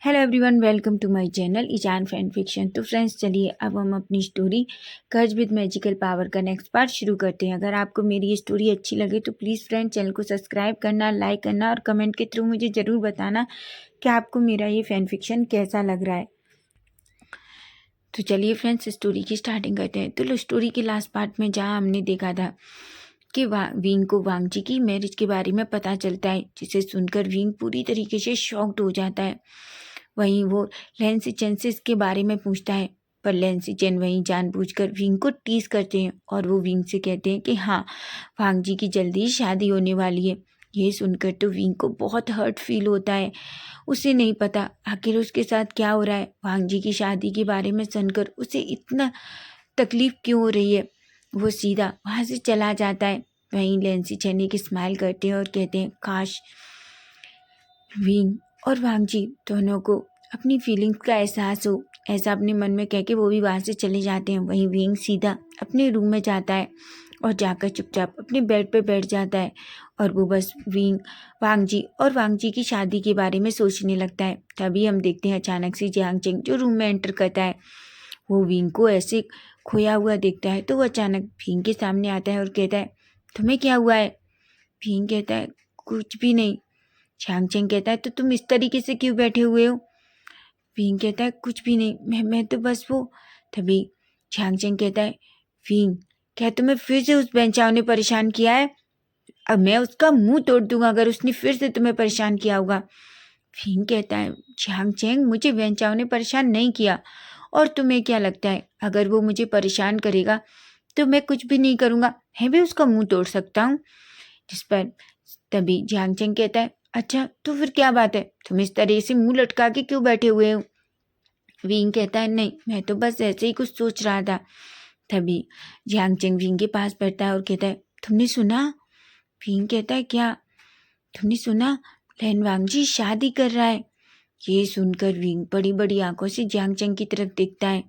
Hello everyone, welcome to my channel ईजान fan fiction. तो friends, चलिए अब हम अपनी स्टोरी कर्ज विद मैजिकल पावर का नेक्स्ट पार्ट शुरू करते हैं। अगर आपको मेरी ये स्टोरी अच्छी लगे तो प्लीज़ फ्रेंड चैनल को सब्सक्राइब करना, लाइक करना और कमेंट के थ्रू मुझे ज़रूर बताना कि आपको मेरा ये फैन फिक्शन कैसा लग रहा है। तो चलिए फ्रेंड्स, स्टोरी की स्टार्टिंग करते हैं। तो स्टोरी के लास्ट पार्ट में जहाँ हमने देखा था कि विंग को वांग जी की मैरिज के बारे में पता चलता है, जिसे सुनकर विंग पूरी तरीके से शॉक्ड हो जाता है। वहीं वो लैंसी चेन से इसके बारे में पूछता है, पर लैंसी चेन वहीं जानबूझकर विंग को टीज करते हैं और वो विंग से कहते हैं कि हाँ, वांग जी की जल्दी ही शादी होने वाली है। ये सुनकर तो विंग को बहुत हर्ट फील होता है। उसे नहीं पता आखिर उसके साथ क्या हो रहा है। वांग जी की शादी के बारे में सुनकर उसे इतना तकलीफ क्यों हो रही है। वो सीधा वहाँ से चला जाता है। वहीं लैंसी चेन एक स्माइल करते हैं और कहते हैं, काश विंग और वांग जी दोनों को अपनी फीलिंग्स का एहसास हो। ऐसा अपने मन में कह के वो भी वहाँ से चले जाते हैं। वहीं विंग सीधा अपने रूम में जाता है और जाकर चुपचाप अपने बेड पे बैठ जाता है और वो बस वांग जी और वांग जी की शादी के बारे में सोचने लगता है। तभी हम देखते हैं अचानक से जियांग चेंग जो रूम में एंटर करता है। वो विंग को ऐसे खोया हुआ देखता है तो वो अचानक विंग के सामने आता है और कहता है, तुम्हें क्या हुआ है। विंग कहता है, कुछ भी नहीं। जियांग चेंग कहता है, तो तुम इस तरीके से क्यों बैठे हुए हो। विंग कहता है, कुछ भी नहीं, मैं तो बस वो। तभी जियांग चेंग कहता है, विंग, क्या तुम्हें फिर से उस बेंचाओ ने परेशान किया है। अब मैं उसका मुंह तोड़ दूंगा अगर उसने फिर से तुम्हें परेशान किया होगा। विंग कहता है, जियांग चेंग, मुझे बेंचाओ ने परेशान नहीं किया। और तुम्हें क्या लगता है अगर वो मुझे परेशान करेगा तो मैं कुछ भी नहीं करूँगा, मैं भी उसका मुंह तोड़ सकता हूँ। जिस पर तभी जियांग चेंग कहता है, अच्छा तो फिर क्या बात है, तुम इस तरह से मुंह लटका के क्यों बैठे हुए हो। विंग कहता है, नहीं, मैं तो बस ऐसे ही कुछ सोच रहा था। तभी जियांग चेंग विंग के पास बैठता है और कहता है, तुमने सुना। विंग कहता है, क्या। तुमने सुना, लैन वांग जी शादी कर रहा है। ये सुनकर विंग बड़ी बड़ी आंखों से जियांग चेंग की तरफ देखता है।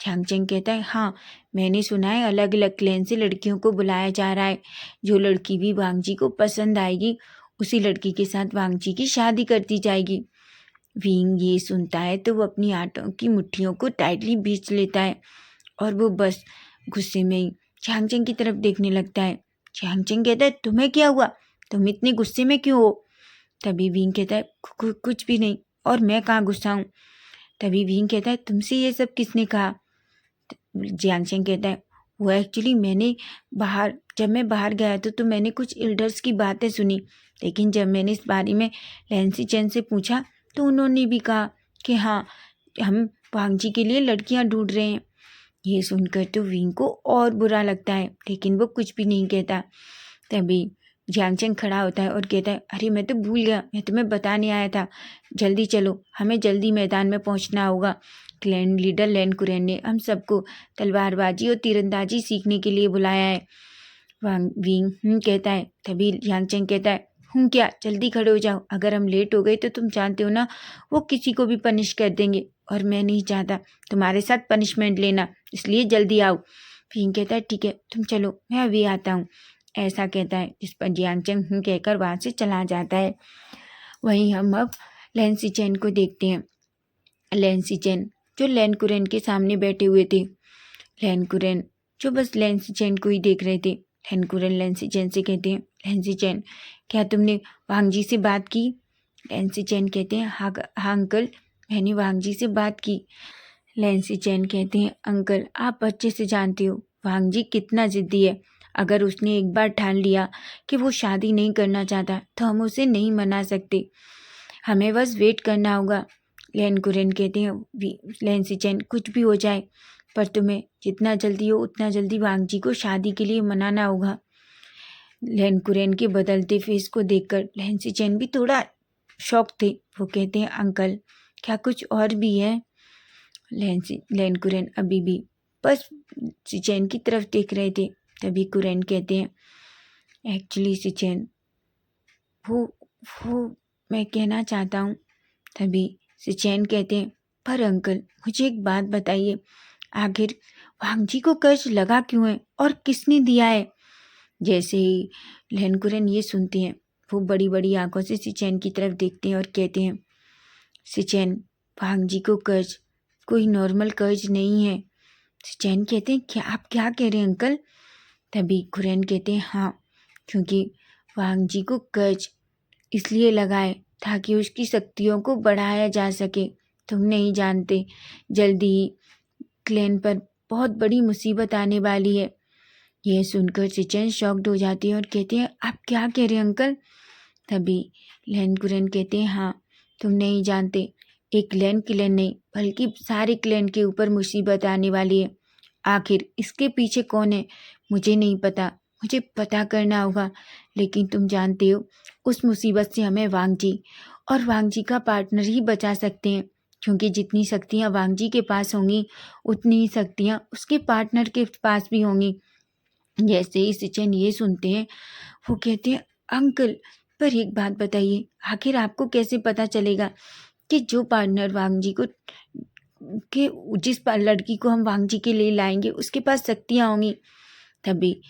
जियांग चेंग कहता है, हाँ, मैंने सुना है अलग अलग क्लैन से लड़कियों को बुलाया जा रहा है। जो लड़की भी वांग जी को पसंद आएगी उसी लड़की के साथ वांग जी की शादी कर दी जाएगी। विंग ये सुनता है तो वो अपनी आंतों की मुट्ठियों को टाइटली भींच लेता है और वो बस गुस्से में ही जियांग चेंग की तरफ देखने लगता है। जियांग चेंग कहता है, तुम्हें क्या हुआ, तुम इतने गुस्से में क्यों हो। तभी विंग कहता है, कुछ भी नहीं, और मैं कहाँ गुस्सा हूँ। तभी विंग कहता है, तुमसे ये सब किसने कहा। जियांग चेंग कहता है, वो एक्चुअली जब मैं बाहर गया था तो मैंने कुछ एल्डर्स की बातें सुनी, लेकिन जब मैंने इस बारे में लैंसी चेन से पूछा तो उन्होंने भी कहा कि हाँ, हम वांग जी के लिए लड़कियां ढूंढ रहे हैं। ये सुनकर तो विंग को और बुरा लगता है, लेकिन वो कुछ भी नहीं कहता। तभी जियांग चेंग खड़ा होता है और कहता है, अरे मैं तो भूल गया, मैं तुम्हें बताने आया था, जल्दी चलो, हमें जल्दी मैदान में पहुंचना होगा। क्लैन लीडर लैन कुरैन ने हम सबको तलवारबाजी और तीरंदाजी सीखने के लिए बुलाया है। वांग विंग कहता है। तभी जियांग चेंग कहता है, क्या, जल्दी खड़े हो जाओ, अगर हम लेट हो गए तो तुम जानते हो ना, वो किसी को भी पनिश कर देंगे और मैं नहीं चाहता तुम्हारे साथ पनिशमेंट लेना, इसलिए जल्दी आओ। विंग कहता है, ठीक है, तुम चलो, मैं अभी आता हूँ। ऐसा कहता है, जिस पर जियांग चेंग कहकर वहाँ से चला जाता है। वहीं हम अब लैंसी चेन को देखते हैं। लैंसी चेन जो लैन कुरैन के सामने बैठे हुए थे। लैन कुरैन जो बस लैंसी चेन को ही देख रहे थे। लैन कुरैन लैंसी चेन से कहते हैं, लैंसी चेन, क्या तुमने वांग जी से बात की। लैंसी चेन कहते हैं, हाँ हाँ अंकल, मैंने वांग जी से बात की। लैंसी चेन कहते हैं, अंकल, आप अच्छे से जानते हो वांग जी कितना जिद्दी है। अगर उसने एक बार ठान लिया कि वो शादी नहीं करना चाहता तो हम उसे नहीं मना सकते, हमें बस वेट करना होगा। लैन कुरैन कहते हैं, लैंसी चेन, कुछ भी हो जाए पर तुम्हें जितना जल्दी हो उतना जल्दी वांग जी को शादी के लिए मनाना होगा। लैन कुरैन के बदलते फेस को देखकर लैंसी चेन भी थोड़ा शॉक थे। वो कहते हैं, अंकल, क्या कुछ और भी है। लैन कुरैन अभी भी बस सिचैन की तरफ देख रहे थे। तभी कुरैन कहते हैं, एक्चुअली सिचैन, वो वो मैं कहना चाहता हूँ। तभी सिचैन कहते हैं, पर अंकल, मुझे एक बात बताइए, आखिर वांग जी को कर्ज लगा क्यों है और किसने दिया है। जैसे ही लैन कुरैन ये सुनते हैं वो बड़ी बड़ी आंखों से सिचैन की तरफ देखते हैं और कहते हैं, सिचैन, वांग जी को कर्ज कोई नॉर्मल कर्ज नहीं है। चैन कहते हैं क्या आप क्या कह रहे हैं अंकल? तभी खुरैन कहते हैं हाँ, क्योंकि वांग जी को कर्ज इसलिए लगाए ताकि उसकी शक्तियों को बढ़ाया जा सके। तुम नहीं जानते, जल्दी ही क्लैन पर बहुत बड़ी मुसीबत आने वाली है। यह सुनकर चिचन शॉक्ड हो जाती है और कहते हैं आप क्या कह रहे हैं अंकल? तभी लैन कुरैन कहते हैं हाँ, तुम नहीं जानते, एक लैन क्लैन नहीं बल्कि सारे क्लैन के ऊपर मुसीबत आने वाली है। आखिर इसके पीछे कौन है मुझे नहीं पता, मुझे पता करना होगा। लेकिन तुम जानते हो उस मुसीबत से हमें वांग जी और वांग जी का पार्टनर ही बचा सकते हैं, क्योंकि जितनी शक्तियाँ वांग जी के पास होंगी उतनी ही शक्तियाँ उसके पार्टनर के पास भी होंगी। जैसे ही सिचन ये सुनते हैं वो कहते हैं अंकल, पर एक बात बताइए, आखिर आपको कैसे पता चलेगा कि जो पार्टनर वांग जी को कि जिस लड़की को हम वांग जी के लिए लाएंगे उसके पास शक्तियाँ होंगी? तभी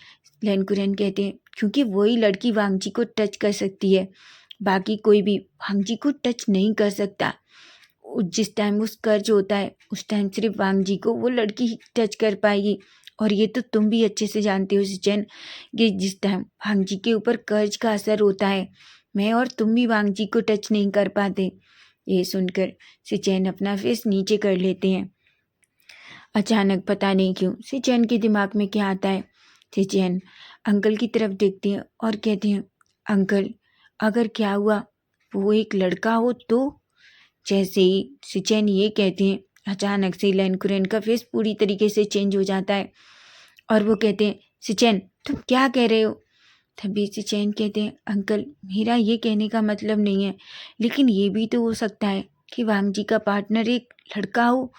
लैन कुरैन कहते हैं क्योंकि वही लड़की वांग जी को टच कर सकती है, बाकी कोई भी वांग जी को टच नहीं कर सकता। जिस टाइम उस कर्ज होता है उस टाइम सिर्फ वांग जी को वो लड़की ही टच कर पाएगी। और ये तो तुम भी अच्छे से जानते हो सिचन कि जिस टाइम वांग जी के ऊपर कर्ज का असर होता है मैं और तुम भी वांग जी को टच नहीं कर पाते। ये सुनकर सिचन अपना फेस नीचे कर लेते हैं। अचानक पता नहीं क्यों सिचन के दिमाग में क्या आता है। सिचन अंकल की तरफ देखते हैं और कहते हैं अंकल, अगर क्या हुआ वो एक लड़का हो तो? जैसे ही सिचन ये कहते हैं अचानक से लैन कुरैन का फेस पूरी तरीके से चेंज हो जाता है और वो कहते हैं सिचन तुम क्या कह रहे हो? तभी सिचन कहते हैं अंकल, मेरा ये कहने का मतलब नहीं है, लेकिन ये भी तो हो सकता है कि वांग जी का पार्टनर एक लड़का हो।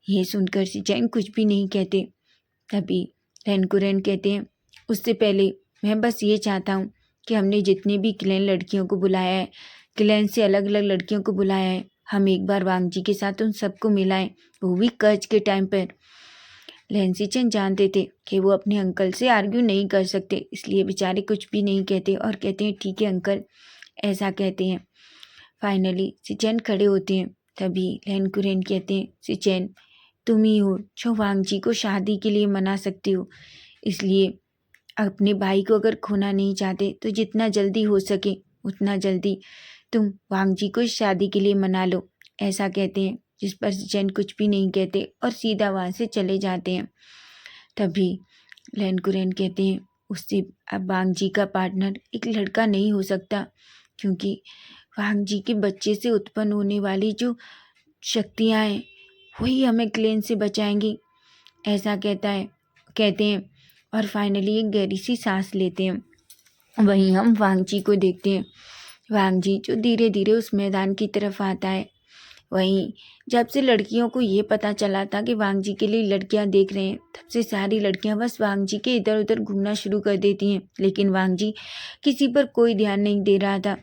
ये सुनकर सिचन कुछ भी नहीं कहते। तभी लैन कुरैन कहते हैं उससे पहले मैं बस ये चाहता हूँ कि हमने जितने भी क्लैन लड़कियों को बुलाया है, क्लैन से अलग अलग लड़कियों को बुलाया है, हम एक बार वांग जी के साथ उन सबको मिलाएं, वो भी कर्ज के टाइम पर। लैन सिचन जानते थे कि वो अपने अंकल से आर्ग्यू नहीं कर सकते, इसलिए बेचारे कुछ भी नहीं कहते और कहते हैं ठीक है अंकल, ऐसा कहते हैं। फाइनली सिचन खड़े होते हैं। तभी लैन कुरैन कहते हैं सिचन तुम ही हो जो वांग जी को शादी के लिए मना सकती हो, इसलिए अपने भाई को अगर खोना नहीं चाहते तो जितना जल्दी हो सके उतना जल्दी तुम वांग जी को शादी के लिए मना लो, ऐसा कहते हैं। जिस पर सिचन कुछ भी नहीं कहते और सीधा वहाँ से चले जाते हैं। तभी लैन कुरैन कहते हैं उससे अब वांग जी का पार्टनर एक लड़का नहीं हो सकता, क्योंकि वांग जी के बच्चे से उत्पन्न होने वाली जो शक्तियाँ हैं वही हमें क्लेन से बचाएंगी, ऐसा कहते हैं। और फाइनली एक गहरी सी सांस लेते हैं। वहीं हम वांग जी को देखते हैं, वांग जी जो धीरे धीरे उस मैदान की तरफ आता है। वहीं जब से लड़कियों को ये पता चला था कि वांग जी के लिए लड़कियां देख रहे हैं, तब से सारी लड़कियां बस वांग जी के इधर उधर घूमना शुरू कर देती हैं, लेकिन वांग जी किसी पर कोई ध्यान नहीं दे रहा था।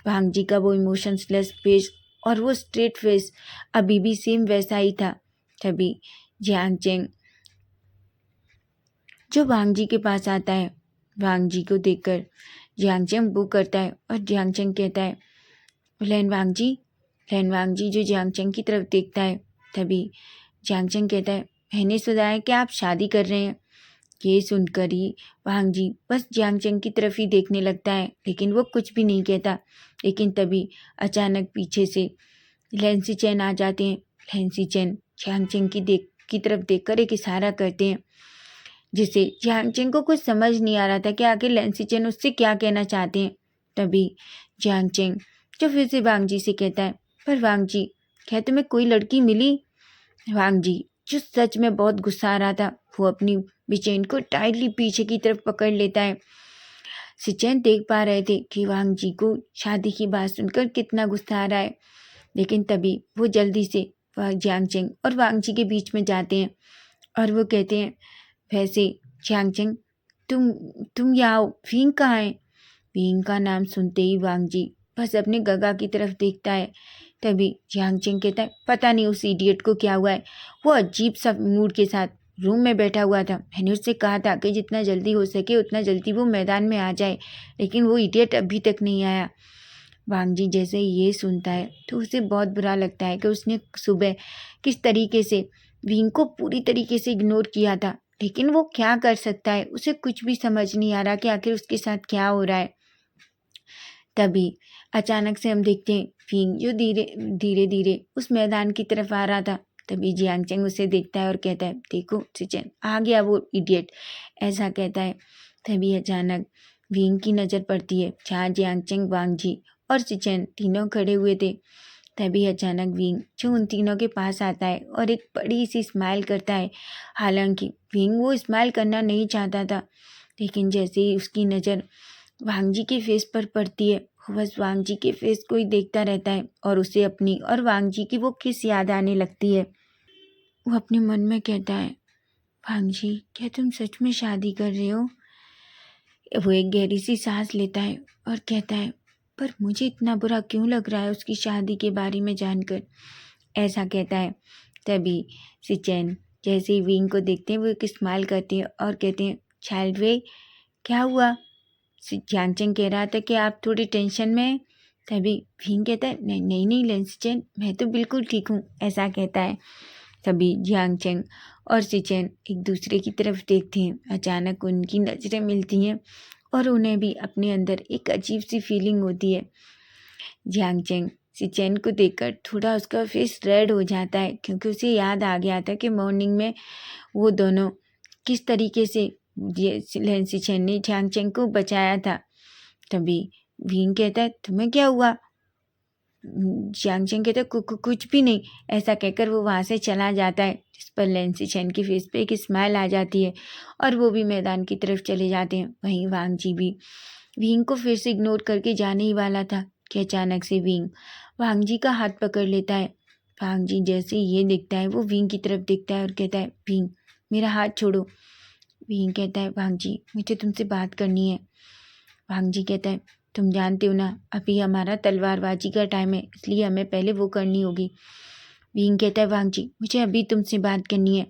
वांग जी का वो इमोशंसलेस फेस और वो स्ट्रेट फेस अभी भी सेम वैसा ही था। तभी जियांग चेंग जो वांग जी के पास आता है, वांग जी को देखकर जियांग चेंग बू करता है और जियांग चेंग कहता है लैन वांग जी। लैन वांग जी जो जियांग चेंग की तरफ देखता है, तभी जियांग चेंग कहता है मैंने सुना है कि आप शादी कर रहे हैं। ये सुनकर ही वांग जी बस जियांग चेंग की तरफ ही देखने लगता है, लेकिन वो कुछ भी नहीं कहता। लेकिन तभी अचानक पीछे से लैंसी चैन आ जाते हैं। लैंसी चैन जियांग चेंग की तरफ देखकर एक इशारा करते हैं, जिसे जियांग चेंग को कुछ समझ नहीं आ रहा था कि आखिर लैंसी चैन उससे क्या कहना चाहते हैं। तभी जियांग चेंग जो फिर से वांग जी से कहता है पर वांग जी, क्या तुम्हें कोई लड़की मिली? वांग जी जो सच में बहुत गुस्सा आ रहा था, वो अपनी बेचैन को टाइटली पीछे की तरफ पकड़ लेता है। सिचैन देख पा रहे थे कि वांग जी को शादी की बात सुनकर कितना गुस्सा आ रहा है, लेकिन तभी वो जल्दी से जियांग चेंग और वांग जी के बीच में जाते हैं और वो कहते हैं वैसे जियांग चेंग तुम यहाँ आओ, विंग कहाँ है? विंग का नाम सुनते ही वांग जी बस अपने गगा की तरफ देखता है। तभी जियांग चेंग कहता है पता नहीं उस इडियट को क्या हुआ है, वो अजीब सा मूड के साथ रूम में बैठा हुआ था। मैंने उससे कहा था कि जितना जल्दी हो सके उतना जल्दी वो मैदान में आ जाए, लेकिन वो इडियट अभी तक नहीं आया। वांग जी जैसे ये सुनता है तो उसे बहुत बुरा लगता है कि उसने सुबह किस तरीके से विंग को पूरी तरीके से इग्नोर किया था, लेकिन वो क्या कर सकता है, उसे कुछ भी समझ नहीं आ रहा कि आखिर उसके साथ क्या हो रहा है। तभी अचानक से हम देखते हैं फिंग जो धीरे धीरे धीरे उस मैदान की तरफ आ रहा था। तभी जियांगचैंग उसे देखता है और कहता है, देखो सिचेन आ गया वो इडियट, ऐसा कहता है। तभी अचानक विंग की नज़र पड़ती है जहाँ जियांगचैंग, वांग जी और सिचेन तीनों खड़े हुए थे। तभी अचानक विंग जो उन तीनों के पास आता है और एक बड़ी सी स्माइल करता है। हालांकि विंग वो स्माइल करना नहीं चाहता था, लेकिन जैसे ही उसकी नज़र वांग जी के फेस पर पड़ती है, वो बस वांग जी के फेस को ही देखता रहता है और उसे अपनी और वांग जी की वो किस याद आने लगती है। वो अपने मन में कहता है, वांग जी क्या तुम सच में शादी कर रहे हो? वो एक गहरी सी सांस लेता है और कहता है, पर मुझे इतना बुरा क्यों लग रहा है उसकी शादी के बारे में जानकर, ऐसा कहता है। तभी सिचेन जैसे ही विंग को देखते हैं वो एक स्माइल करती है और कहते हैं, चाइल्ड वे क्या हुआ? जियांगचैंग कह रहा था कि आप थोड़ी टेंशन में हैं। तभी विंग कहता है, नहीं नहीं नहीं लेंसिचेन, मैं तो बिल्कुल ठीक हूँ, ऐसा कहता है। तभी जियांगचैंग और सिचेन एक दूसरे की तरफ देखते हैं। अचानक उनकी नज़रें मिलती हैं और उन्हें भी अपने अंदर एक अजीब सी फीलिंग होती है। जियांगचैंग सिचेन को देखकर थोड़ा उसका फेस रेड हो जाता है, क्योंकि उसे याद आ गया था कि मॉर्निंग में वो दोनों किस तरीके से सिचेन ने जियांगचैंग को बचाया था। तभी विंग कहता है, तुम्हें क्या हुआ? जियांगचैंग कहता है, कुछ भी नहीं, ऐसा कहकर वो वहाँ से चला जाता है, जिस पर लेंसिचेन के फेस पे एक स्माइल आ जाती है और वो भी मैदान की तरफ चले जाते हैं। वहीं वांग जी भी विंग को फिर से इग्नोर करके जाने ही वाला था कि अचानक से विंग वांग जी का हाथ पकड़ लेता है। वांग जी जैसे ही ये देखता है वो विंग की तरफ देखता है और कहता है, विंग मेरा हाथ छोड़ो। विंग कहता है, वांग जी मुझे तुमसे बात करनी है। वांग जी कहता है, तुम जानते हो ना अभी हमारा तलवारबाजी का टाइम है, इसलिए हमें पहले वो करनी होगी। विंग कहता है, वांग जी मुझे अभी तुमसे बात करनी है।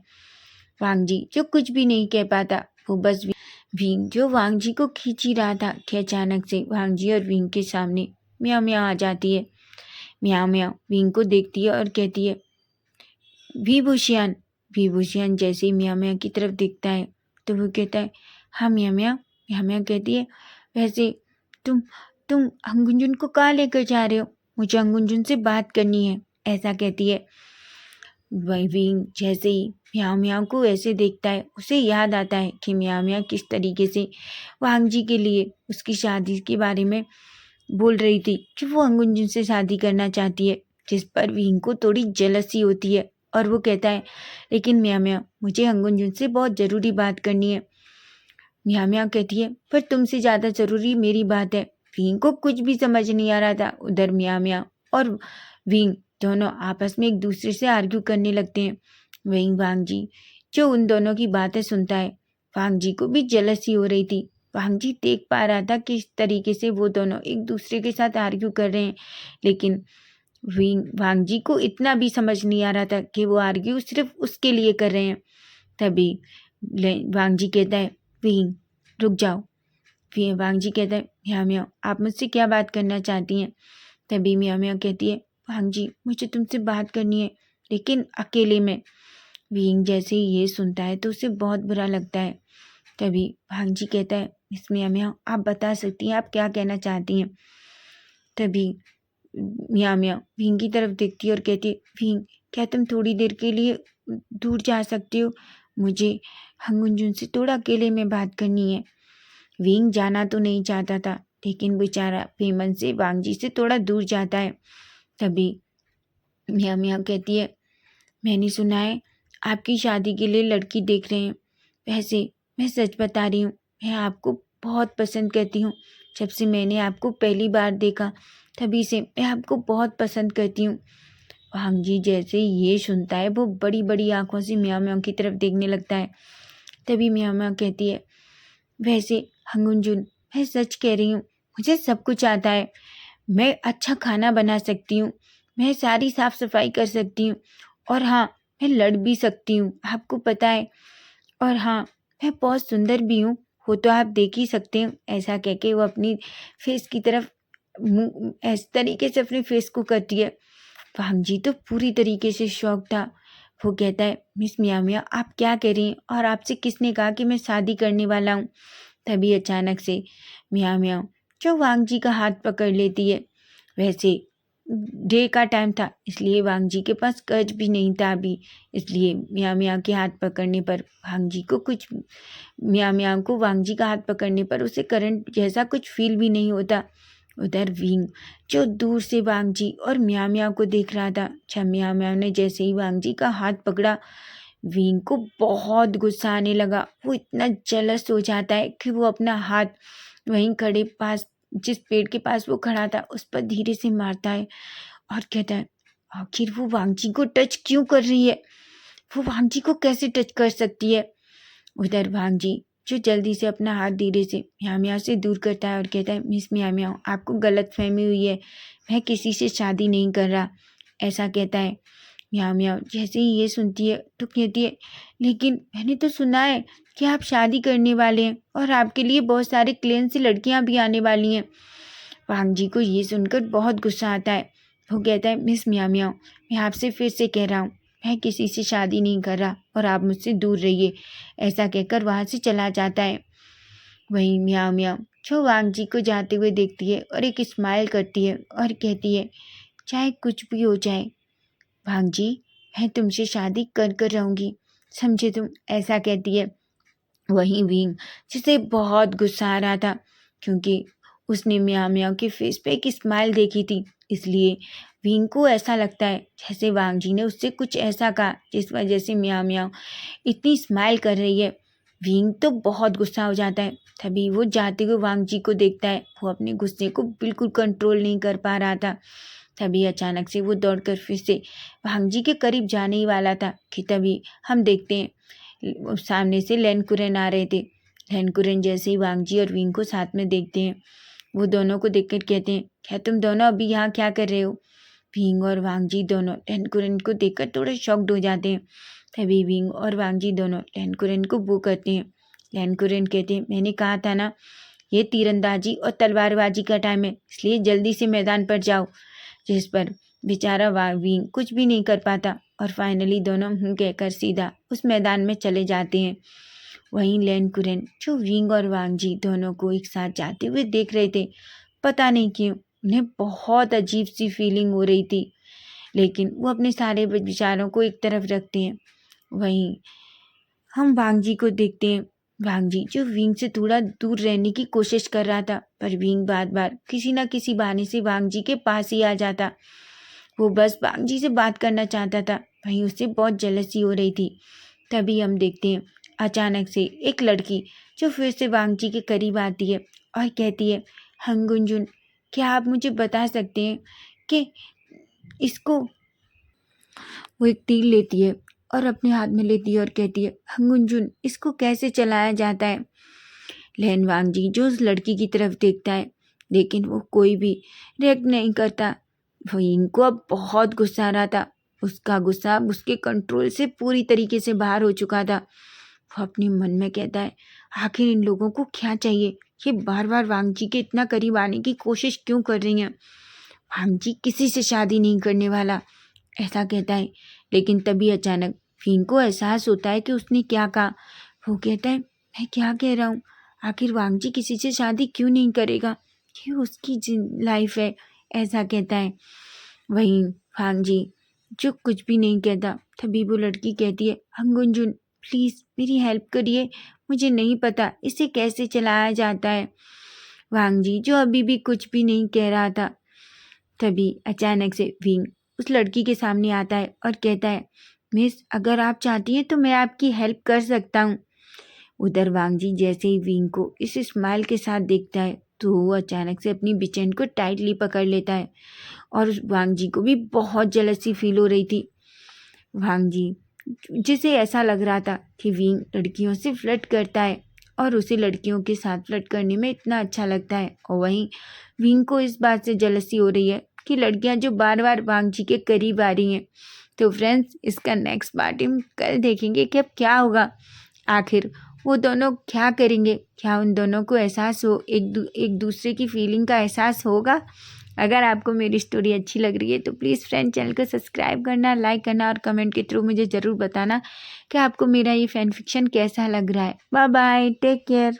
वांग जी जो कुछ भी नहीं कह पाता, वो बस विंग जो वांग जी को खींच ही रहा था कि अचानक से वांग जी और विंग के सामने म्याओ म्याओ आ जाती है। म्याओ म्याओ विंग को देखती है और कहती है, विभूषियान। विभूषियान जैसे ही म्याओ म्याओ की तरफ देखता है तो वो कहता है, हाँ म्याओ म्याओ। म्याओ म्याओ कहती है, वैसे तुम तुम अंगुंजुन को कहाँ लेकर जा रहे हो? मुझे अंगुंजुन से बात करनी है, ऐसा कहती है। वही विंग जैसे ही म्याओ म्याओ को ऐसे देखता है, उसे याद आता है कि म्याओ म्याओ किस तरीके से वांग जी के लिए उसकी शादी के बारे में बोल रही थी कि वो अंगुंजुन से शादी करना चाहती है, जिस पर विंग को थोड़ी जेलसी होती है और वो कहता है, लेकिन म्याओ म्याओ मुझे अंगुंजुन से बहुत ज़रूरी बात करनी है। म्याओ म्याओ कहती है, पर तुमसे ज़्यादा ज़रूरी मेरी बात है। विंग को कुछ भी समझ नहीं आ रहा था। उधर म्याओ म्याओ और विंग दोनों आपस में एक दूसरे से आर्ग्यू करने लगते हैं। वहीं वांग जी जो उन दोनों की बातें सुनता है, वांग जी को भी जेलसी हो रही थी। वांग जी देख पा रहा था कि इस तरीके से वो दोनों एक दूसरे के साथ आर्ग्यू कर रहे हैं, लेकिन वांग जी को इतना भी समझ नहीं आ रहा था कि वो आर्ग्यू सिर्फ उसके लिए कर रहे हैं। तभी वांग जी कहता है, विंग रुक जाओ। फिर वांग जी कहता है, म्याओ म्याओ आप मुझसे क्या बात करना चाहती हैं? तभी म्याओ म्याओ कहती है, वांग जी मुझे तुमसे बात करनी है, लेकिन अकेले में। विंग जैसे ही ये सुनता है तो उसे बहुत बुरा लगता है। तभी वांग जी कहता है, मिस म्याओ म्याओ आप बता सकती हैं आप क्या कहना चाहती हैं? तभी म्याओ म्याओ विंग की तरफ देखती है और कहती है, विंग क्या तुम थोड़ी देर के लिए दूर जा सकती हो? मुझे हंगुंजुन से थोड़ा अकेले में बात करनी है। विंग जाना तो नहीं चाहता था, लेकिन बेचारा पेमन से वांग जी से थोड़ा दूर जाता है। तभी म्याओ म्याओ कहती है, मैंने सुना है आपकी शादी के लिए लड़की देख रहे हैं। वैसे मैं सच बता रही हूँ, मैं आपको बहुत पसंद करती हूँ। जब से मैंने आपको पहली बार देखा तभी से मैं आपको बहुत पसंद करती हूँ। वांग जी जैसे ही ये सुनता है वो बड़ी बड़ी आंखों से म्याओ म्याओ की तरफ देखने लगता है। तभी म्याओ म्याओ कहती है, वैसे हंगुंजुन मैं सच कह रही हूँ, मुझे सब कुछ आता है। मैं अच्छा खाना बना सकती हूँ, मैं सारी साफ सफाई कर सकती हूँ, और हाँ मैं लड़ भी सकती हूँ, आपको पता है। और हाँ मैं बहुत सुंदर भी हूँ, वो तो आप देख ही सकते हो। ऐसा कह के वो अपनी फेस की तरफ मुँह इस तरीके से अपने फेस को करती है। वांग जी तो पूरी तरीके से शॉक था। वो कहता है, मिस मियाँ मियाँ आप क्या कह रही हैं और आपसे किसने कहा कि मैं शादी करने वाला हूँ? तभी अचानक से मियाँ मियाँ जो वांग जी का हाथ पकड़ लेती है। वैसे डे का टाइम था इसलिए वांग जी के पास कर्ज भी नहीं था अभी, इसलिए मियाँ मियाँ के हाथ पकड़ने पर मियाँ मियाँ को वांग जी का हाथ पकड़ने पर उसे करंट जैसा कुछ फील भी नहीं होता। उधर विंग जो दूर से वांग जी और मियाँ मियाँ को देख रहा था। अच्छा, मियाँ मियाँ ने जैसे ही वांग जी का हाथ पकड़ा, विंग को बहुत गुस्सा आने लगा। वो इतना जेलस हो जाता है कि वो अपना हाथ वहीं खड़े पास जिस पेड़ के पास वो खड़ा था उस पर धीरे से मारता है और कहता है, आखिर वो वांग जी को टच क्यों कर रही है? वो वांग जी को कैसे टच कर सकती है? उधर वांग जी जो जल्दी से अपना हाथ धीरे से मियाँ मियाँ से दूर करता है और कहता है, मिस मियाँ मियाँ आपको गलतफहमी हुई है, मैं किसी से शादी नहीं कर रहा, ऐसा कहता है। मियाँ मियाँ जैसे ही ये सुनती है तो कहती है, लेकिन मैंने तो सुना है कि आप शादी करने वाले हैं और आपके लिए बहुत सारे क्लेम से लड़कियां भी आने वाली हैं। वांग जी को ये सुनकर बहुत गुस्सा आता है। वो कहता है, मिस मियाँ मियाँ मैं आपसे फिर से कह रहा हूँ, मैं किसी से शादी नहीं कर रहा और आप मुझसे दूर रहिए। ऐसा कहकर वहाँ से चला जाता है। वहीं मियाँ मियाँ जो वांग जी को जाते हुए देखती है और एक स्माइल करती है और कहती है, चाहे कुछ भी हो जाए वांग जी, मैं तुमसे शादी कर कर रहूँगी, समझे तुम, ऐसा कहती है। वहीं विंग जिसे बहुत गुस्सा आ रहा था क्योंकि उसने मियाँ मियाँ के फेस पे एक स्माइल देखी थी, इसलिए विंग को ऐसा लगता है जैसे वांग जी ने उससे कुछ ऐसा कहा जिस वजह से मियाँ मियाँ इतनी स्माइल कर रही है। विंग तो बहुत गुस्सा हो जाता है। तभी वो जाते हुए वांग जी को देखता है। वो अपने गुस्से को बिल्कुल कंट्रोल नहीं कर पा रहा था। तभी अचानक से वो दौड़कर फिर से वांग जी के करीब जाने ही वाला था कि तभी हम देखते हैं सामने से लेन कुरेन आ रहे थे। लेन कुरेन जैसे ही वांग जी और विंग को साथ में देखते हैं, वो दोनों को देखकर कहते हैं, क्या तुम दोनों अभी यहाँ क्या कर रहे हो? विंग और वांग जी दोनों लेन कुरेन को देखकर थोड़े शॉक्ड हो जाते हैं। तभी विंग और वांग जी दोनों लेन कुरेन को बू करते हैं। लेन कुरेन कहते हैं, मैंने कहा था ना, ये तीरंदाजी और तलवारबाजी का टाइम है, इसलिए जल्दी से मैदान पर जाओ। जिस पर बेचारा विंग कुछ भी नहीं कर पाता और फाइनली दोनों कहकर सीधा उस मैदान में चले जाते हैं। वहीं लेन कुरेन जो विंग और वांग जी दोनों को एक साथ जाते हुए देख रहे थे, पता नहीं क्यों उन्हें बहुत अजीब सी फीलिंग हो रही थी, लेकिन वो अपने सारे विचारों को एक तरफ रखते हैं। वहीं हम वांग जी को देखते हैं। वांग जी जो विंग से थोड़ा दूर रहने की कोशिश कर रहा था, पर विंग बार बार किसी न किसी बहाने से वांग जी के पास ही आ जाता। वो बस वांग जी से बात करना चाहता था, वहीं उससे बहुत जेलसी हो रही थी। तभी हम देखते हैं अचानक से एक लड़की जो फिर से वांग जी के करीब आती है और कहती है, हंगुंजुन, क्या आप मुझे बता सकते हैं कि इसको, वो एक तीर लेती है और अपने हाथ में लेती है और कहती है, हंगुंजुन, इसको कैसे चलाया जाता है? लहन वांग जी जो उस लड़की की तरफ देखता है, लेकिन वो कोई भी रिएक्ट नहीं करता। विंग को अब बहुत गुस्सा आ रहा था। उसका गुस्सा अब उसके कंट्रोल से पूरी तरीके से बाहर हो चुका था। वो अपने मन में कहता है, आखिर इन लोगों को क्या चाहिए? ये बार बार वांग जी के इतना करीब आने की कोशिश क्यों कर रही हैं? वांग जी किसी से शादी नहीं करने वाला, ऐसा कहता है। लेकिन तभी अचानक विंग को एहसास होता है कि उसने क्या कहा। वो कहता है, मैं क्या कह रहा हूँ? आखिर वांग जी किसी से शादी क्यों नहीं करेगा? ये उसकी लाइफ है, ऐसा कहता है। वहीं वांग जी जो कुछ भी नहीं कहता। तभी वो लड़की कहती है, हंगुंजुन, प्लीज़ मेरी हेल्प करिए, मुझे नहीं पता इसे कैसे चलाया जाता है। वांग जी जो अभी भी कुछ भी नहीं कह रहा था। तभी अचानक से विंग उस लड़की के सामने आता है और कहता है, मिस, अगर आप चाहती हैं तो मैं आपकी हेल्प कर सकता हूँ। उधर वांग जी जैसे ही विंग को इस स्माइल के साथ देखता है तो वो अचानक से अपनी बिचेन को टाइटली पकड़ लेता है और उस वांग जी को भी बहुत जलसी फील हो रही थी। वांग जी जिसे ऐसा लग रहा था कि विंग लड़कियों से फ्लर्ट करता है और उसे लड़कियों के साथ फ्लर्ट करने में इतना अच्छा लगता है, और वहीं विंग को इस बात से जलसी हो रही है कि लड़कियां जो बार बार वांग जी के करीब आ रही हैं। तो फ्रेंड्स, इसका नेक्स्ट पार्ट हम कल देखेंगे कि अब क्या होगा। आखिर वो दोनों क्या करेंगे, क्या उन दोनों को एहसास हो, एक दूसरे की फीलिंग का एहसास होगा। अगर आपको मेरी स्टोरी अच्छी लग रही है तो प्लीज़ फ्रेंड चैनल को सब्सक्राइब करना, लाइक करना और कमेंट के थ्रू मुझे ज़रूर बताना कि आपको मेरा ये फैन फिक्शन कैसा लग रहा है। Bye bye, take care.